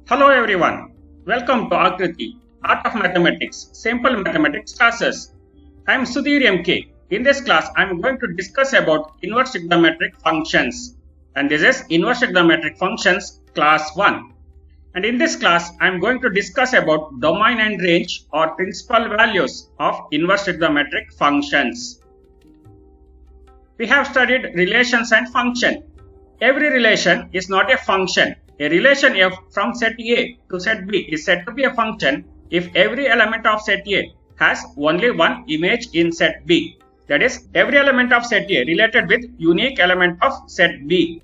Hello everyone, welcome to Akriti, Art of Mathematics, Simple Mathematics classes. I am Sudhir MK. In this class, I am going to discuss about inverse trigonometric functions. And this is inverse trigonometric functions class 1. And in this class, I am going to discuss about domain and range or principal values of inverse trigonometric functions. We have studied relations and function. Every relation is not a function. A relation f from set A to set B is said to be a function if every element of set A has only one image in set B. That is, every element of set A related with unique element of set B.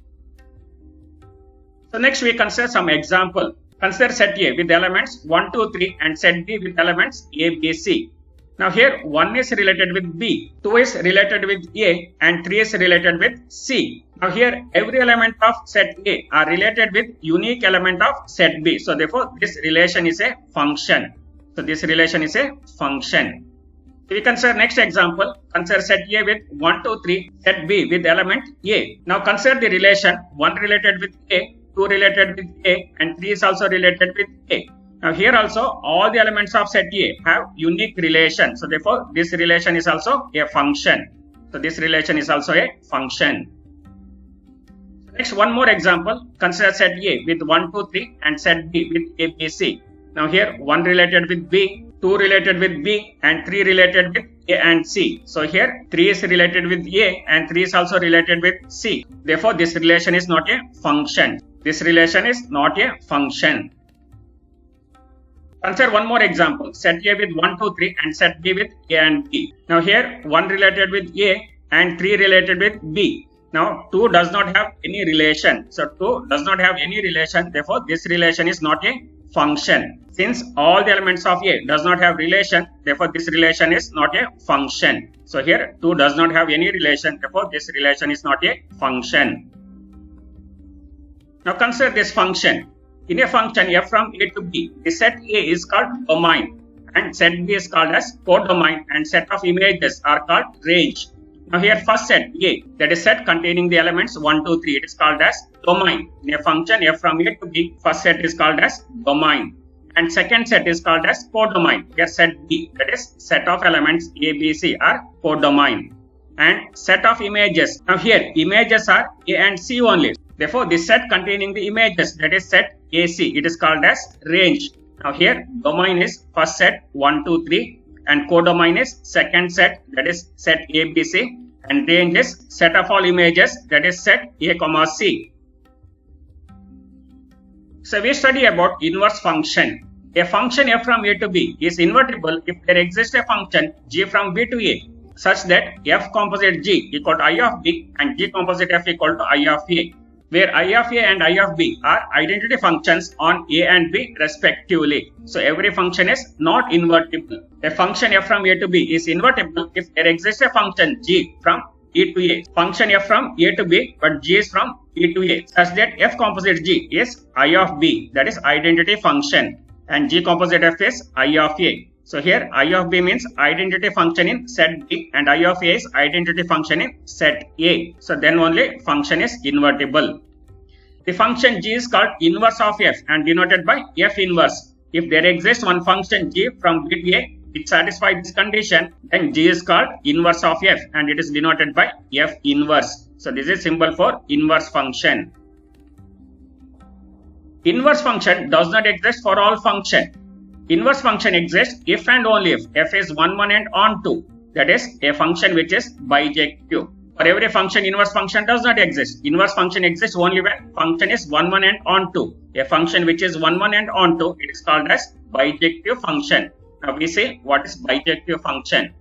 So next we consider some example. Consider set A with elements 1, 2, 3 and set B with elements A, B, C. Now here 1 is related with B, 2 is related with A and 3 is related with C. Now here every element of set A are related with unique element of set B. So therefore this relation is a function. So we consider next example. Consider set A with 1, 2, 3, set B with element A. Now consider the relation 1 related with A, 2 related with A and 3 is also related with A. Now here also all the elements of set A have unique relation. So therefore this relation is also a function. Next one more example. Consider set A with 1, 2, 3 and set B with A, B, C. Now here 1 related with B, 2 related with B and 3 related with A and C. So here 3 is related with A and 3 is also related with C. Therefore this relation is not a function. Consider one more example. Set A with 1, 2, 3 and set B with A and B. Now here 1 related with A and 3 related with B. Now 2 does not have any relation. So 2 does not have any relation. Therefore this relation is not a function. Since all the elements of A does not have relation, therefore this relation is not a function. So here 2 does not have any relation. Therefore this relation is not a function. Now consider this function. In a function f from A to B, the set A is called domain and set B is called as codomain and set of images are called range. Now here first set A, that is set containing the elements 1, 2, 3, it is called as domain. In a function f from A to B, first set is called as domain and second set is called as codomain. Here set B, that is set of elements A, B, C are codomain and set of images. Now here images are A and C only. Therefore this set containing the images, that is set AC, it is called as range. Now here domain is first set 1, 2, 3 and codomain is second set, that is set A, B, C and range is set of all images, that is set A, C. So we study about inverse function. A function f from A to B is invertible if there exists a function g from B to A such that f composite g equal to I of B and g composite f equal to I of A, where I of A and I of B are identity functions on A and B respectively. So every function is not invertible. A function f from A to B is invertible if there exists a function g from B to A. Function f from A to B but g is from B to A such that f composite g is I of B, that is identity function, and g composite f is I of A. So here I of B means identity function in set B and I of A is identity function in set A. So then only function is invertible. The function g is called inverse of f and denoted by f inverse. If there exists one function g from B to A which satisfies this condition, then g is called inverse of f and it is denoted by f inverse. So this is symbol for inverse function. Inverse function does not exist for all function. Inverse function exists if and only if f is 1, 1 and onto, that is a function which is bijective. For every function, inverse function does not exist. Inverse function exists only when function is 1, 1 and onto. A function which is 1, 1 and onto, it is called as bijective function. Now we say what is bijective function.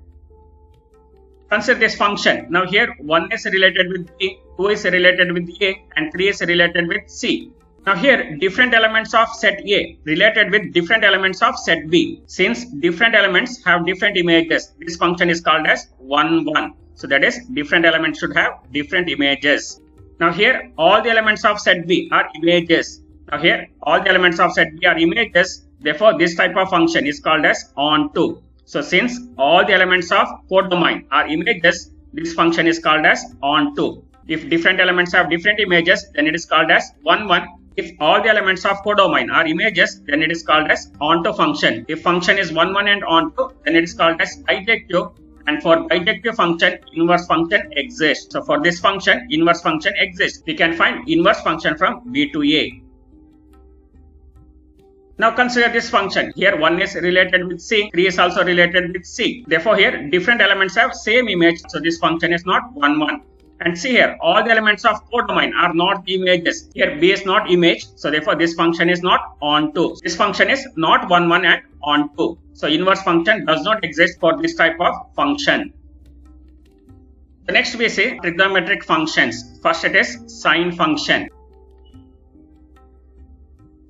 Consider this function. Now here 1 is related with B, 2 is related with A and 3 is related with C. Now here different elements of set A related with different elements of set B. Since different elements have different images, this function is called as 1, 1. So that is different elements should have different images. Now here all the elements of set B are images. Now here all the elements of set B are images. Therefore this type of function is called as onto. So since all the elements of codomain are images, this function is called as onto. If different elements have different images, then it is called as 1, 1 If all the elements of codomain are images, then it is called as onto function. If function is 1, 1 and onto, then it is called as bijective. And for bijective function, inverse function exists. So for this function, inverse function exists. We can find inverse function from B to A. Now consider this function. Here 1 is related with C, 3 is also related with C. Therefore here different elements have same image. So this function is not 1, 1. And see here, all the elements of codomain are not images. Here B is not image. So therefore this function is not onto. This function is not 1, 1 and onto. So inverse function does not exist for this type of function. The next we see trigonometric functions. First it is sine function.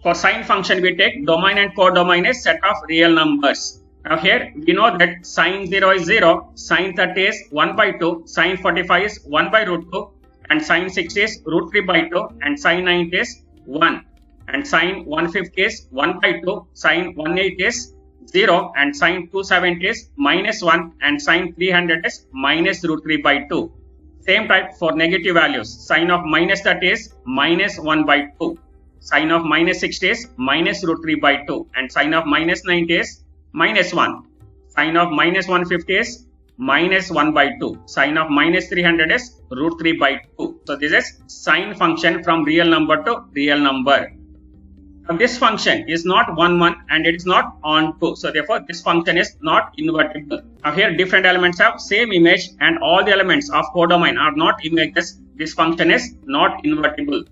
For sine function we take domain and codomain as set of real numbers. Now here we know that sine 0 is 0, sine 30 is 1 by 2, sine 45 is 1 by root 2, and sine 60 is root 3 by 2, and sine 90 is 1, and sine 150 is 1 by 2, sine 180 is 0, and sine 270 is minus 1, and sine 300 is minus root 3 by 2. Same type for negative values. Sine of minus 30 is minus 1 by 2, sine of minus 60 is minus root 3 by 2, and sine of minus 90 is minus 1. Sine of minus 150 is minus 1 by 2. Sine of minus 300 is root 3 by 2. So this is sine function from real number to real number. Now this function is not 1, 1 and it is not onto. So therefore this function is not invertible. Now here different elements have same image and all the elements of codomain are not images. This function is not invertible.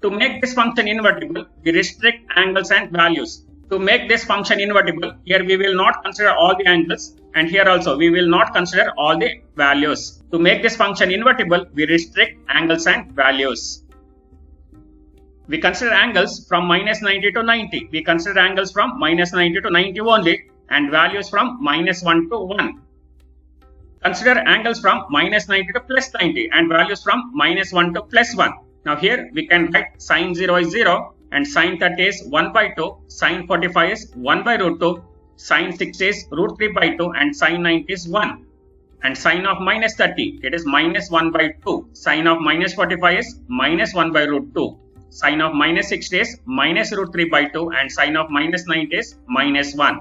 To make this function invertible, we restrict angles and values. To make this function invertible, here we will not consider all the angles and here also we will not consider all the values. To make this function invertible, we restrict angles and values. We consider angles from minus 90 to 90. We consider angles from minus 90 to 90 only and values from minus 1 to 1. Consider angles from minus 90 to plus 90 and values from minus 1 to plus 1. Now here we can write sine 0 is 0. And sine 30 is 1 by 2, sine 45 is 1 by root 2, sine 60 is root 3 by 2 and sine 90 is 1. And sine of minus 30, it is minus 1 by 2, sine of minus 45 is minus 1 by root 2, sine of minus 60 is minus root 3 by 2 and sine of minus 90 is minus 1.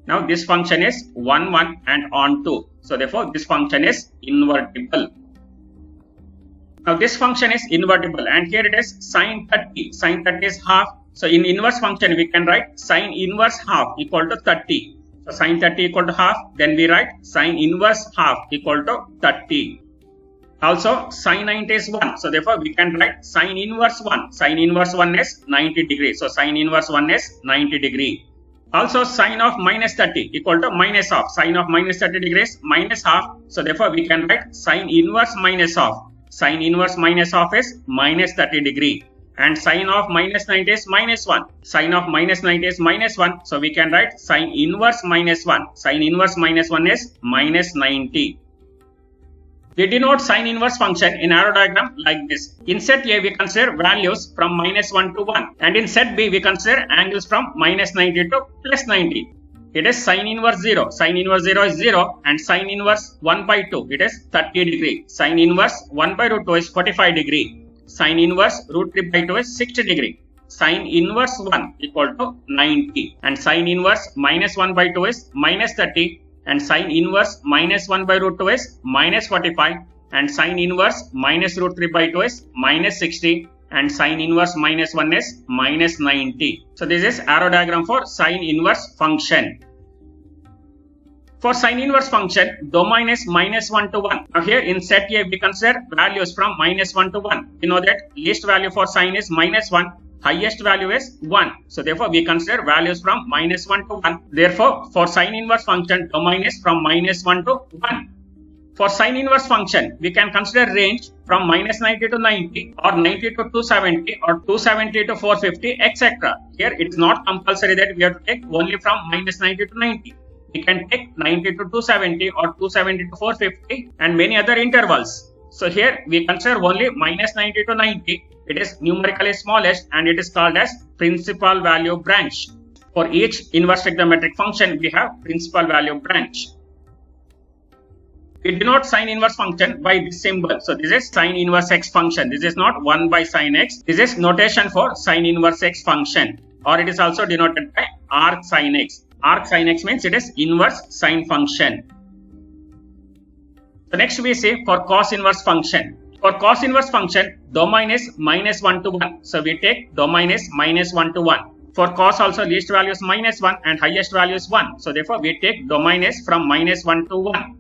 Now this function is 1, 1 and onto. So therefore this function is invertible. Now this function is invertible and here it is sine 30. Sine 30 is half. So in inverse function we can write sine inverse half equal to 30. So sine 30 equal to half. Then we write sine inverse half equal to 30. Also sine 90 is 1. So therefore we can write sine inverse 1. Sine inverse 1 is 90 degrees. So sine inverse 1 is 90 degree. Also sine of minus 30 equal to minus half. Sine of minus 30 degrees minus half. So therefore we can write sine inverse minus half. Sine inverse minus half is minus 30 degree. And sine of minus 90 is minus 1. Sine of minus 90 is minus 1. So we can write sine inverse minus 1. Sine inverse minus 1 is minus 90. We denote sine inverse function in arrow diagram like this. In set A we consider values from minus 1 to 1. And in set B we consider angles from minus 90 to plus 90. It is sine inverse 0. Sine inverse 0 is 0 and sine inverse 1 by 2. It is 30 degree. Sine inverse 1 by root 2 is 45 degree. Sine inverse root 3 by 2 is 60 degree. Sine inverse 1 equal to 90. And sine inverse minus 1 by 2 is minus 30. And sine inverse minus 1 by root 2 is minus 45. And sine inverse minus root 3 by 2 is minus 60. And sine inverse minus 1 is minus 90. So this is arrow diagram for sine inverse function. For sine inverse function, domain is minus 1 to 1. Now here in set A we consider values from minus 1 to 1. We know that least value for sine is minus 1. Highest value is 1. So therefore we consider values from minus 1 to 1. Therefore for sine inverse function, domain is from minus 1 to 1. For sine inverse function, we can consider range from minus 90 to 90 or 90 to 270 or 270 to 450 etc. Here it is not compulsory that we have to take only from minus 90 to 90. We can take 90 to 270 or 270 to 450 and many other intervals. So here we consider only minus 90 to 90. It is numerically smallest and it is called as principal value branch. For each inverse trigonometric function we have principal value branch. We denote sine inverse function by this symbol. So this is sine inverse x function. This is not 1 by sine x. This is notation for sine inverse x function, or it is also denoted by arc sine x. Arc sine x means it is inverse sine function. So next we see for cos inverse function. For cos inverse function, domain is -1 to 1. So we take domain is -1 to 1. For cos also least value is -1 and highest value is 1. So therefore we take domain is from -1 to 1.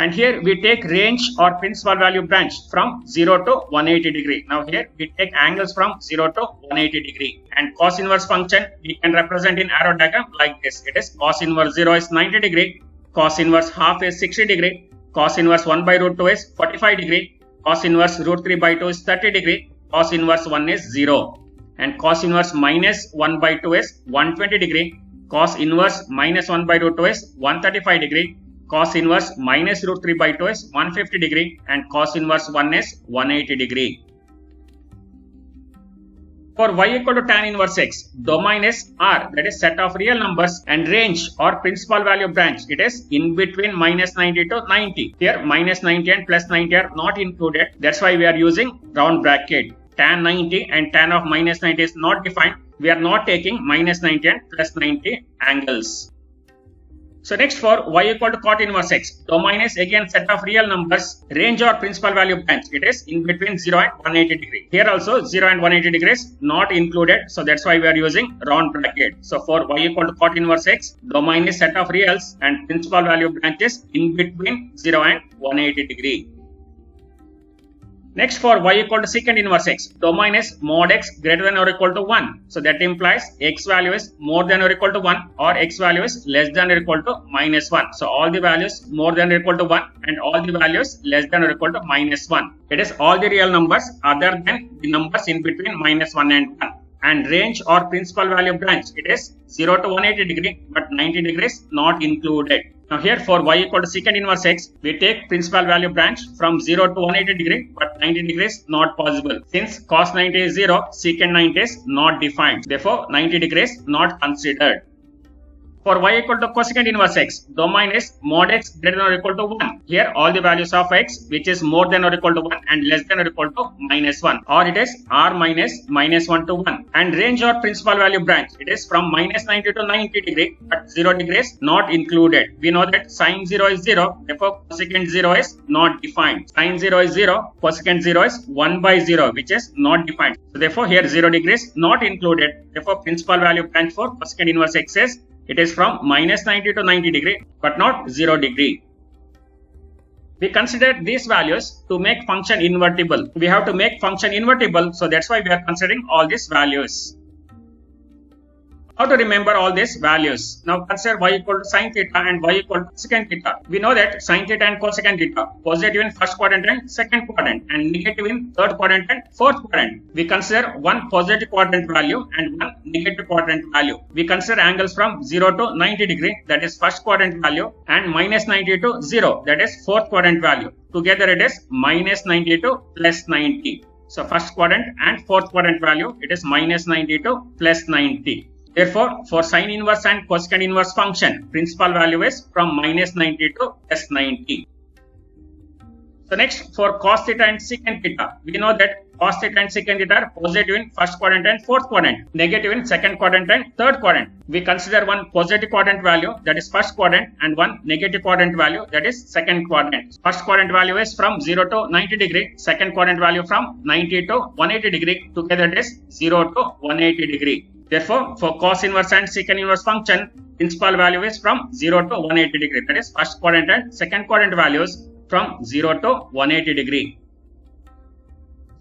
And here we take range or principal value branch from 0 to 180 degree. Now here we take angles from 0 to 180 degree. And cos inverse function we can represent in arrow diagram like this. It is cos inverse 0 is 90 degree, cos inverse half is 60 degree, cos inverse 1 by root 2 is 45 degree, cos inverse root 3 by 2 is 30 degree, cos inverse 1 is 0. And cos inverse minus 1 by 2 is 120 degree, cos inverse minus 1 by root 2 is 135 degree, cos inverse minus root 3 by 2 is 150 degree, and cos inverse 1 is 180 degree. For y equal to tan inverse x, domain is R, that is set of real numbers, and range or principal value branch, it is in between -90 to 90. Here -90 and +90 are not included. That's why we are using round bracket. Tan 90 and tan of -90 is not defined. We are not taking -90 and +90 angles. So next for y equal to cot inverse x, domain is again set of real numbers, range or principal value branch, it is in between 0 and 180 degree. Here also 0 and 180 degrees not included, so that's why we are using round bracket. So for y equal to cot inverse x, domain is set of reals and principal value branch is in between 0 and 180 degree. Next for y equal to secant inverse x, domain is mod x greater than or equal to 1. So that implies x value is more than or equal to 1 or x value is less than or equal to -1. So all the values more than or equal to 1 and all the values less than or equal to -1. It is all the real numbers other than the numbers in between -1 and 1. And range or principal value branch, it is 0 to 180 degree but 90 degrees not included. Now here for y equal to secant inverse x, we take principal value branch from 0 to 180 degree but 90 degrees not possible. Since cos 90 is 0, secant 90 is not defined. Therefore 90 degrees not considered. For y equal to cosecant inverse x, domain is mod x greater than or equal to 1. Here all the values of x which is more than or equal to 1 and less than or equal to -1, or it is r minus -1 to 1. And range or principal value branch, it is from -90 to 90 degree but 0 degrees not included. We know that sine 0 is 0, therefore cosecant 0 is not defined. Sine 0 is 0, cosecant 0 is 1 by 0 which is not defined. So therefore here 0 degrees not included. Therefore principal value branch for cosecant inverse x is it is from -90 to 90 degree but not 0 degree. We consider these values to make function invertible. We have to make function invertible, so that's why we are considering all these values. How to remember all these values? Now consider y equal to sine theta and y equal to secant theta. We know that sine theta and cosecant theta positive in first quadrant and second quadrant and negative in third quadrant and fourth quadrant. We consider one positive quadrant value and one negative quadrant value. We consider angles from 0 to 90 degree, that is first quadrant value, and -90 to 0, that is fourth quadrant value. Together it is -90 to +90. So first quadrant and fourth quadrant value, it is -90 to +90. Therefore, for sine inverse and cosecant inverse function, principal value is from -90 to +90. So next, for cos theta and secant theta, we know that cos theta and secant theta are positive in first quadrant and fourth quadrant, negative in second quadrant and third quadrant. We consider one positive quadrant value, that is first quadrant, and one negative quadrant value, that is second quadrant. First quadrant value is from 0 to 90 degree, second quadrant value from 90 to 180 degree, together it is 0 to 180 degree. Therefore, for cos inverse and secant inverse function, principal value is from 0 to 180 degree, that is first quadrant and second quadrant values from 0 to 180 degree.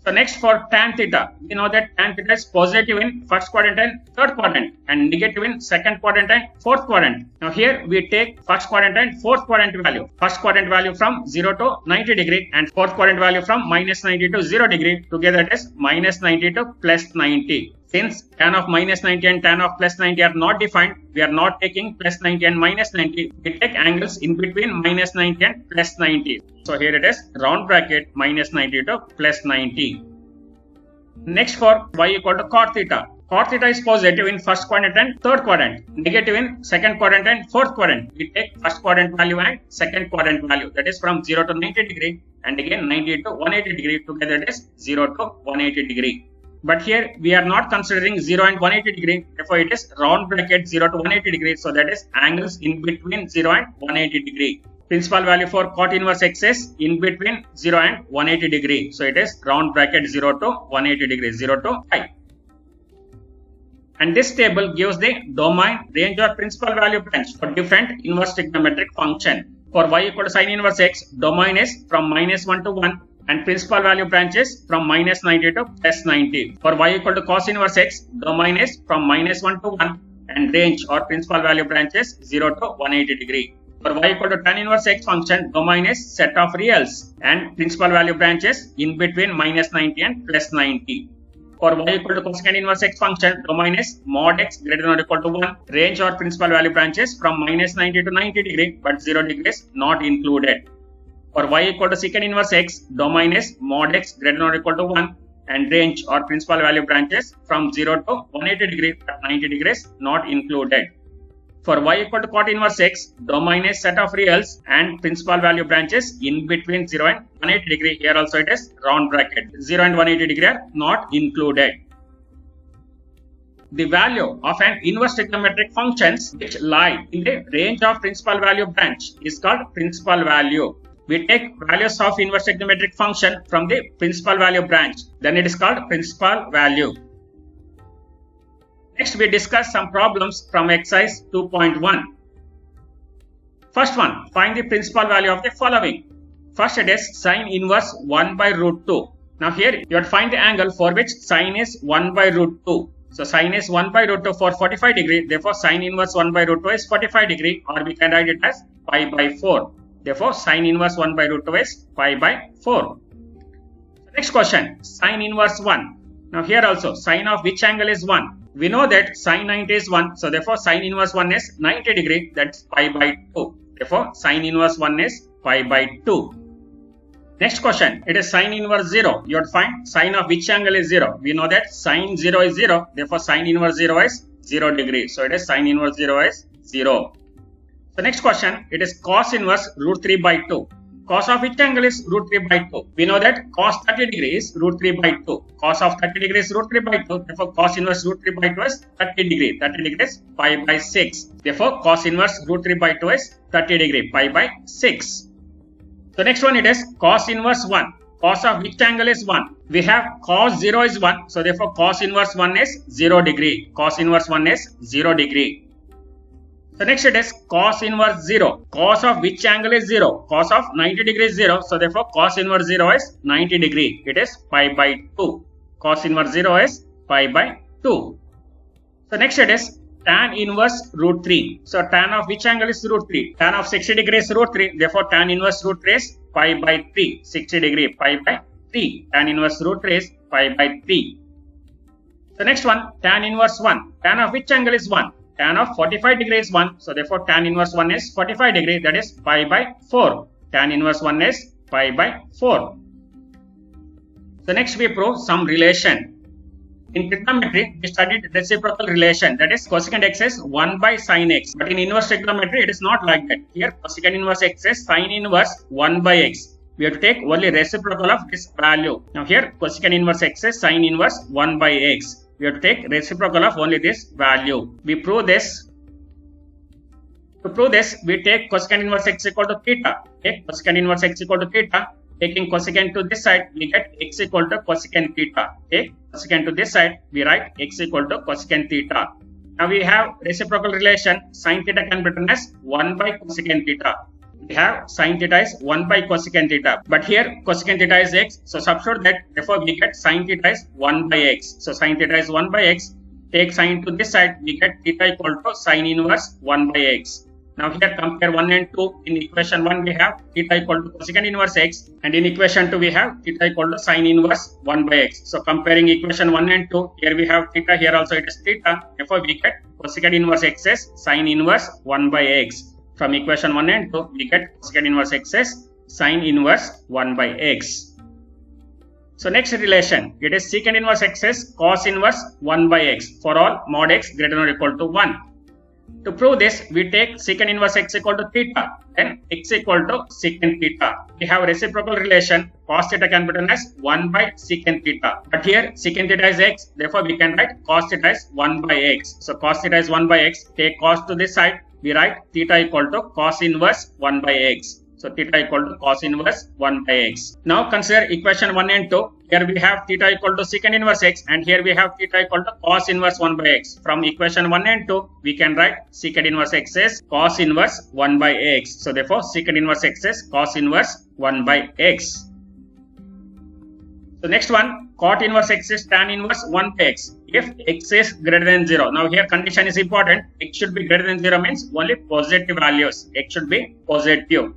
So next for tan theta, we know that tan theta is positive in first quadrant and third quadrant and negative in second quadrant and fourth quadrant. Now here we take first quadrant and fourth quadrant value. First quadrant value from 0 to 90 degree and fourth quadrant value from -90 to 0 degree. Together it is -90 to +90. Since tan of -90 and tan of +90 are not defined, we are not taking +90 and -90. We take angles in between -90 and +90. So here it is round bracket -90 to +90. Next for y equal to cot theta. Cot theta is positive in first quadrant and third quadrant, negative in second quadrant and fourth quadrant. We take first quadrant value and second quadrant value, that is from 0 to 90 degree, and again 90 to 180 degree, together it is 0 to 180 degree. But here we are not considering 0 and 180 degree, therefore it is round bracket 0 to 180 degree, so that is angles in between 0 and 180 degree. Principal value for cot inverse x is in between 0 and 180 degree, so it is round bracket 0 to 180 degree, 0 to pi. And this table gives the domain, range or principal value branch for different inverse trigonometric function. For y equal to sin inverse x, domain is from -1 to 1 and principal value branch is from -90 to +90. For y equal to cos inverse x, domain is from -1 to 1 and range or principal value branch is 0 to 180 degree. For y equal to tan inverse x function, domain is set of reals and principal value branch is in between -90 and +90. For y equal to cosecant inverse x function, domain is mod x greater than or equal to 1. Range or principal value branches from -90 to 90 degree, but 0 degree is not included. For y equal to secant inverse x, domain is mod x greater than or equal to 1. And range or principal value branches from 0 to 180 degree, but 90 degrees not included. For y equal to cot inverse x, domain is set of reals and principal value branches in between 0 and 180 degree. Here also it is round bracket. 0 and 180 degree are not included. The value of an inverse trigonometric functions which lie in the range of principal value branch is called principal value. We take values of inverse trigonometric function from the principal value branch. Then it is called principal value. Next, we discuss some problems from exercise 2.1. First one, find the principal value of the following. First, it is sine inverse 1 by root 2. Now here, you have to find the angle for which sine is 1 by root 2. So sine is 1 by root 2 for 45 degree. Therefore, sine inverse 1 by root 2 is 45 degree, or we can write it as pi by 4. Therefore, sine inverse 1 by root 2 is pi by 4. Next question, sine inverse 1. Now here also, sine of which angle is 1? We know that sine 90 is 1, so therefore sine inverse 1 is 90 degree, that's pi by 2. Therefore sine inverse 1 is pi by 2. Next question, it is sine inverse 0. You have to find sine of which angle is 0. We know that sine 0 is 0, therefore sine inverse 0 is 0 degree. So it is sine inverse 0 is 0. So next question, it is cos inverse root 3 by 2. Cos of which angle is root 3 by 2? We know that cos 30 degree is root 3 by 2. Cos of 30 degree is root 3 by 2. Therefore, cos inverse root 3 by 2 is 30 degree. 30 degree is pi by 6. Therefore, cos inverse root 3 by 2 is 30 degree. Pi by 6. So, next one it is cos inverse 1. Cos of which angle is 1? We have cos 0 is 1. So, therefore, cos inverse 1 is 0 degree. Cos inverse 1 is 0 degree. So next it is cos inverse 0. Cos of which angle is 0? Cos of 90 degree is 0. So therefore cos inverse 0 is 90 degree. It is pi by 2. Cos inverse 0 is pi by 2. So next it is tan inverse root 3. So tan of which angle is root 3? Tan of 60 degree is root 3. Therefore tan inverse root 3 is pi by 3. 60 degree pi by 3. Tan inverse root 3 is pi by 3. So next one, tan inverse 1. Tan of which angle is 1? Tan of 45 degree is 1. So therefore tan inverse 1 is 45 degree, that is pi by 4. Tan inverse 1 is pi by 4. So next we prove some relation. In trigonometry, we studied reciprocal relation, that is cosecant x is 1 by sin x. But in inverse trigonometry, it is not like that. Here cosecant inverse x is sin inverse 1 by x. We have to take only reciprocal of this value. Now here cosecant inverse x is sin inverse 1 by x. We have to take reciprocal of only this value. We prove this. To prove this, we take cosecant inverse x equal to theta. Take cosecant inverse x equal to theta. Taking cosecant to this side, we get x equal to cosecant theta. Take cosecant to this side, we write x equal to cosecant theta. Now we have reciprocal relation. Sin theta can be written as 1 by cosecant theta. We have sin theta is 1 by cosecant theta, but here cosecant theta is x, so substitute that, therefore we get sin theta is 1 by x. So sin theta is 1 by x, take sin to this side, we get theta equal to sin inverse 1 by x. Now here compare 1 and 2, in equation 1 we have theta equal to cosecant inverse x, and in equation 2 we have theta equal to sin inverse 1 by x. So comparing equation 1 and 2, here we have theta, here also it is theta, therefore we get cosecant inverse x is sin inverse 1 by x. From equation 1 and 2, we get cosecant inverse x is sin inverse 1 by x. So next relation, it is secant inverse x is cos inverse 1 by x for all mod x greater than or equal to 1. To prove this, we take secant inverse x equal to theta, then x equal to secant theta. We have reciprocal relation, cos theta can be written as 1 by secant theta. But here secant theta is x, therefore we can write cos theta is 1 by x. So cos theta is 1 by x, take cos to this side, we write theta equal to cos inverse 1 by x. So theta equal to cos inverse 1 by x. Now consider equation 1 and 2. Here we have theta equal to secant inverse x and here we have theta equal to cos inverse 1 by x. From equation 1 and 2, we can write secant inverse x is cos inverse 1 by x. So therefore secant inverse x is cos inverse 1 by x. So next one, cot inverse x is tan inverse 1 by x if x is greater than 0. Now here condition is important. X should be greater than 0 means only positive values. X should be positive.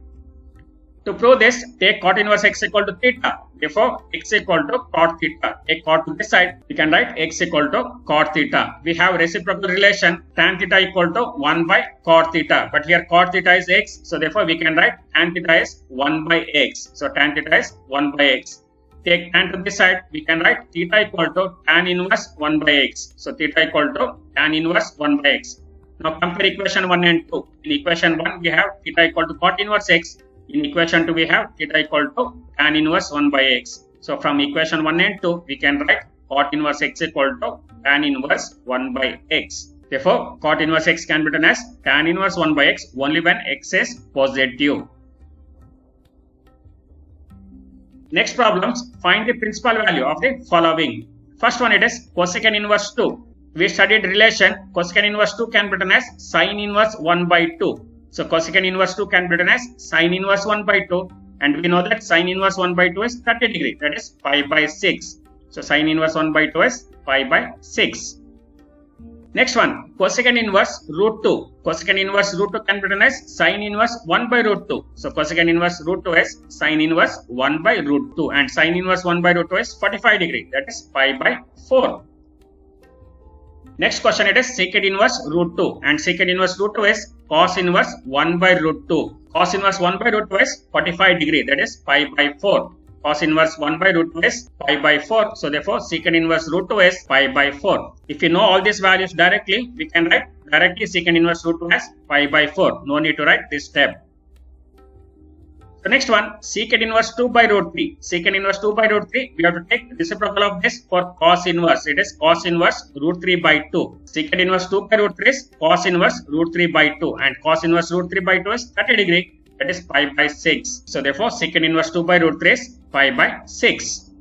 To prove this, take cot inverse x equal to theta. Therefore, x equal to cot theta. Take cot to this side. We can write x equal to cot theta. We have reciprocal relation tan theta equal to 1 by cot theta. But here cot theta is x. So therefore, we can write tan theta is 1 by x. So tan theta is 1 by x. Take tan to this side. We can write theta equal to tan inverse 1 by x. So theta equal to tan inverse 1 by x. Now compare equation 1 and 2. In equation 1, we have theta equal to cot inverse x. In equation 2, we have theta equal to tan inverse 1 by x. So from equation 1 and 2, we can write cot inverse x equal to tan inverse 1 by x. Therefore, cot inverse x can be written as tan inverse 1 by x only when x is positive. Next problems, find the principal value of the following. First one, it is cosecant inverse 2. We studied relation cosecant inverse 2 can be written as sin inverse 1 by 2. So cosecant inverse 2 can be written as sin inverse 1 by 2 and we know that sin inverse 1 by 2 is 30 degree, that is pi by 6. So sin inverse 1 by 2 is pi by 6. Next one, cosecant inverse root 2. Cosecant inverse root 2 can be written as sin inverse 1 by root 2. So cosecant inverse root 2 is sin inverse 1 by root 2 and sin inverse 1 by root 2 is 45 degree, that is pi by 4. Next question, it is secant inverse root 2 and secant inverse root 2 is cos inverse 1 by root 2. Cos inverse 1 by root 2 is 45 degree, that is pi by 4. Cos inverse 1 by root 2 is pi by 4. So therefore secant inverse root 2 is pi by 4. If you know all these values directly, we can write directly secant inverse root 2 as pi by 4. No need to write this step. So next one, secant inverse 2 by root 3. Secant inverse 2 by root 3, we have to take reciprocal of this for cos inverse. It is cos inverse root 3 by 2. Secant inverse 2 by root 3 is cos inverse root 3 by 2 and cos inverse root 3 by 2 is 30 degree, that is pi by 6. So therefore secant inverse 2 by root 3 is pi by 6.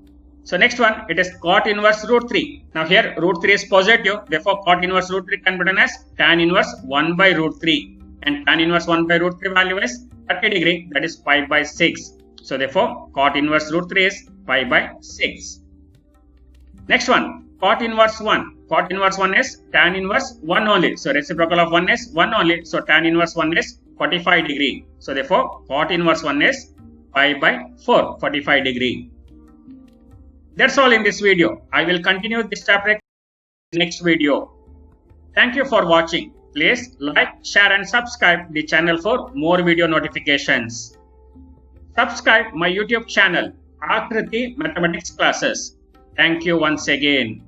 So next one, it is cot inverse root 3. Now here root 3 is positive, therefore cot inverse root 3 can be written as tan inverse 1 by root 3 and tan inverse 1 by root 3 value is 30 degree, that is pi by 6. So therefore cot inverse root 3 is pi by 6. Next one, cot inverse 1. Cot inverse 1 is tan inverse 1 only. So reciprocal of 1 is 1 only. So tan inverse 1 is 45 degree. So therefore cot inverse 1 is pi by 4, 45 degree. That's all in this video. I will continue this chapter in the next video. Thank you for watching. Please like, share and subscribe the channel for more video notifications. Subscribe my YouTube channel, Akriti Mathematics Classes. Thank you once again.